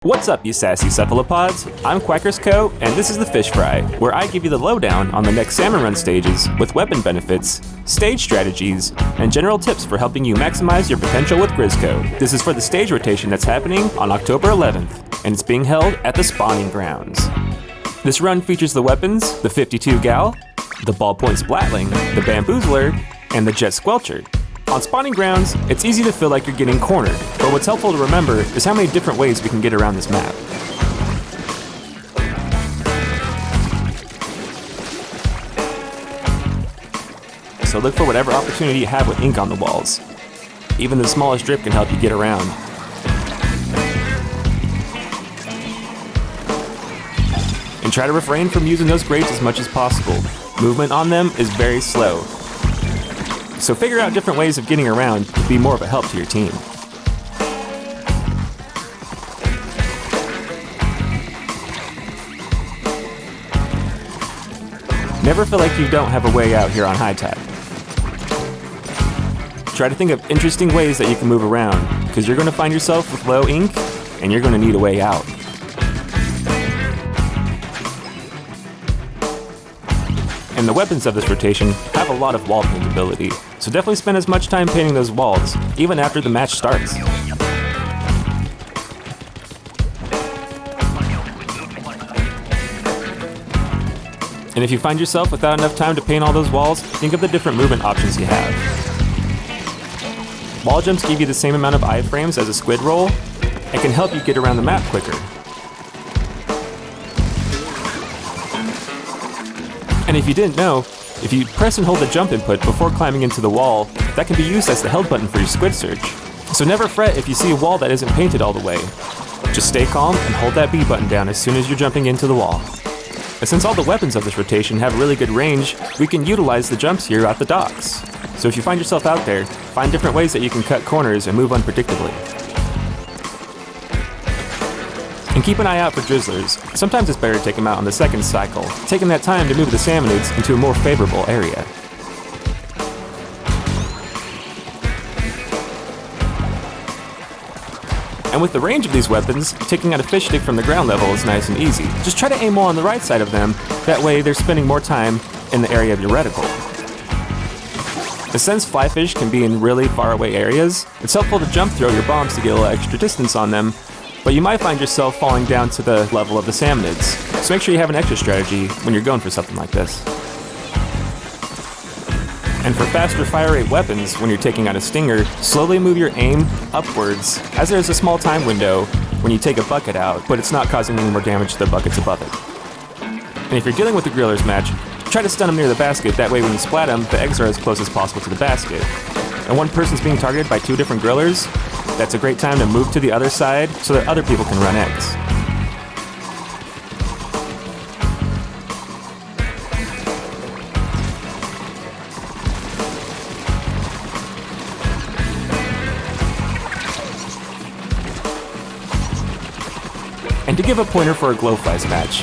What's up, you sassy cephalopods? I'm Quacker's Co, and this is the Fish Fry, where I give you the lowdown on the next Salmon Run stages with weapon benefits, stage strategies, and general tips for helping you maximize your potential with Grizzco. This is for the stage rotation that's happening on October 11th, and it's being held at the spawning grounds. This run features the weapons, the 52 Gal, the Ballpoint Splatling, the Bamboozler, and the Jet Squelcher. On spawning grounds, it's easy to feel like you're getting cornered, but what's helpful to remember is how many different ways we can get around this map. So look for whatever opportunity you have with ink on the walls. Even the smallest drip can help you get around. And try to refrain from using those grates as much as possible. Movement on them is very slow. So figure out different ways of getting around to be more of a help to your team. Never feel like you don't have a way out here on high tide. Try to think of interesting ways that you can move around, because you're going to find yourself with low ink, and you're going to need a way out. And the weapons of this rotation have a lot of wall paint ability, so definitely spend as much time painting those walls, even after the match starts. And if you find yourself without enough time to paint all those walls, think of the different movement options you have. Wall jumps give you the same amount of iframes as a squid roll, and can help you get around the map quicker. And if you didn't know, if you press and hold the jump input before climbing into the wall, that can be used as the held button for your squid search. So never fret if you see a wall that isn't painted all the way. Just stay calm and hold that B button down as soon as you're jumping into the wall. And since all the weapons of this rotation have really good range, we can utilize the jumps here at the docks. So if you find yourself out there, find different ways that you can cut corners and move unpredictably. And keep an eye out for drizzlers. Sometimes it's better to take them out on the second cycle, taking that time to move the salmonids into a more favorable area. And with the range of these weapons, taking out a fish stick from the ground level is nice and easy. Just try to aim more on the right side of them, that way they're spending more time in the area of your reticle. And since fly fish can be in really far away areas, it's helpful to jump throw your bombs to get a little extra distance on them, but you might find yourself falling down to the level of the salmonids, so make sure you have an extra strategy when you're going for something like this. And for faster fire rate weapons, when you're taking out a stinger, slowly move your aim upwards, as there's a small time window when you take a bucket out, but it's not causing any more damage to the buckets above it. And if you're dealing with the grillers match, try to stun them near the basket, that way when you splat them, the eggs are as close as possible to the basket. And one person's being targeted by two different grillers, that's a great time to move to the other side so that other people can run eggs. And to give a pointer for a glowflies match,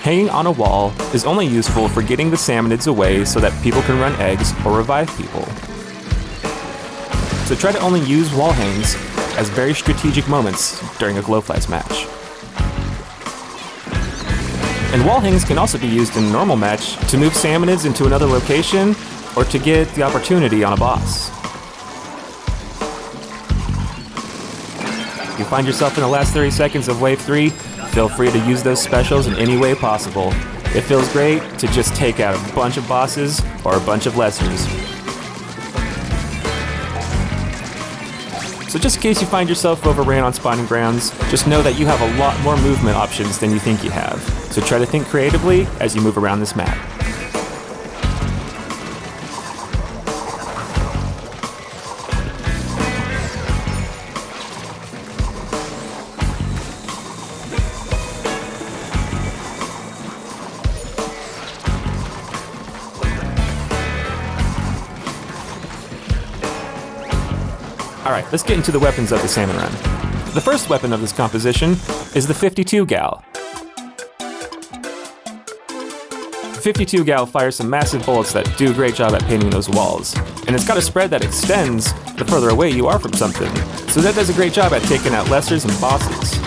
hanging on a wall is only useful for getting the salmonids away so that people can run eggs or revive people. So try to only use wall hangs as very strategic moments during a glowflies match. And wall hangs can also be used in a normal match to move salmonids into another location or to get the opportunity on a boss. If you find yourself in the last 30 seconds of wave 3, feel free to use those specials in any way possible. It feels great to just take out a bunch of bosses or a bunch of lessers. So just in case you find yourself overran on spawning grounds, just know that you have a lot more movement options than you think you have. So try to think creatively as you move around this map. Alright, let's get into the weapons of the Salmon Run. The first weapon of this composition is the 52 Gal. The 52 Gal fires some massive bullets that do a great job at painting those walls. And it's got a spread that extends the further away you are from something. So that does a great job at taking out lessers and bosses.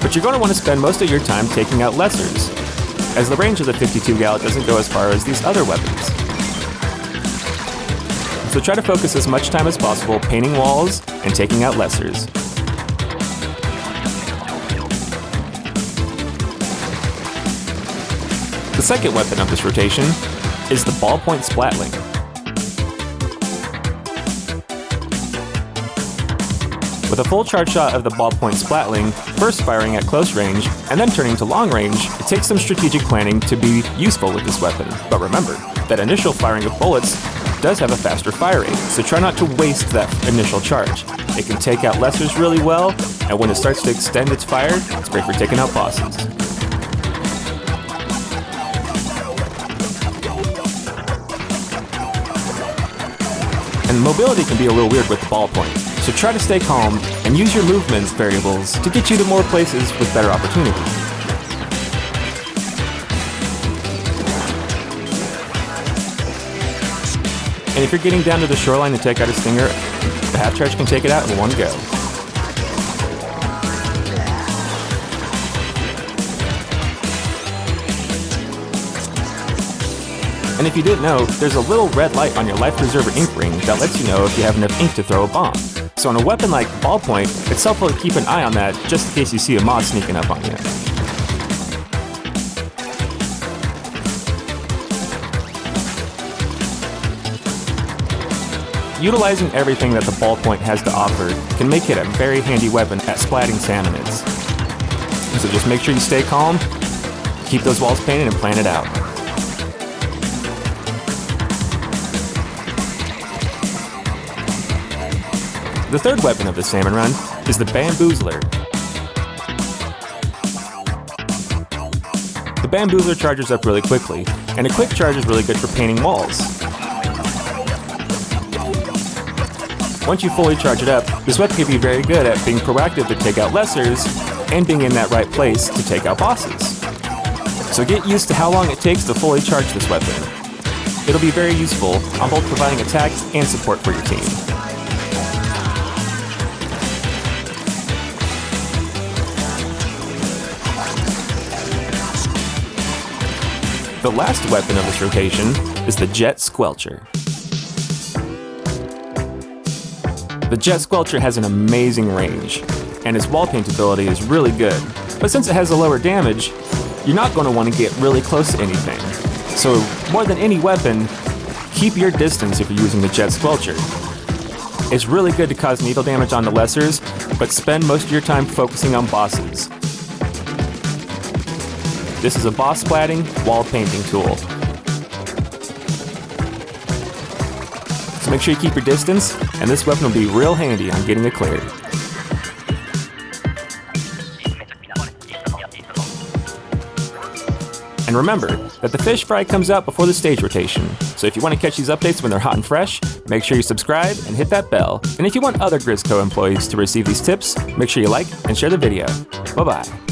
But you're going to want to spend most of your time taking out lessers, as the range of the 52 gal doesn't go as far as these other weapons. So try to focus as much time as possible painting walls and taking out lessers. The second weapon of this rotation is the Ballpoint Splatling. With a full charge shot of the Ballpoint Splatling, first firing at close range and then turning to long range, it takes some strategic planning to be useful with this weapon. But remember, that initial firing of bullets does have a faster fire rate, so try not to waste that initial charge. It can take out lessers really well, and when it starts to extend its fire, it's great for taking out bosses. And mobility can be a little weird with the ballpoint, so try to stay calm and use your movements variables to get you to more places with better opportunities. And if you're getting down to the shoreline to take out a stinger, the half charge can take it out in one go. And if you didn't know, there's a little red light on your life preserver ink ring that lets you know if you have enough ink to throw a bomb. So on a weapon like ballpoint, it's helpful to keep an eye on that just in case you see a mod sneaking up on you. Utilizing everything that the ballpoint has to offer can make it a very handy weapon at splatting salmonids. So just make sure you stay calm, keep those walls painted, and plan it out. The third weapon of the salmon run is the Bamboozler. The Bamboozler charges up really quickly, and a quick charge is really good for painting walls. Once you fully charge it up, this weapon can be very good at being proactive to take out lessers and being in that right place to take out bosses. So get used to how long it takes to fully charge this weapon. It'll be very useful on both providing attacks and support for your team. The last weapon of this rotation is the Jet Squelcher. The Jet Squelcher has an amazing range, and its wall paintability is really good. But since it has a lower damage, you're not going to want to get really close to anything. So more than any weapon, keep your distance if you're using the Jet Squelcher. It's really good to cause needle damage on the lessers, but spend most of your time focusing on bosses. This is a boss splatting, wall painting tool. So make sure you keep your distance, and this weapon will be real handy on getting it cleared. And remember that the fish fry comes out before the stage rotation, so if you want to catch these updates when they're hot and fresh, make sure you subscribe and hit that bell. And if you want other Grizzco employees to receive these tips, make sure you like and share the video. Bye-bye.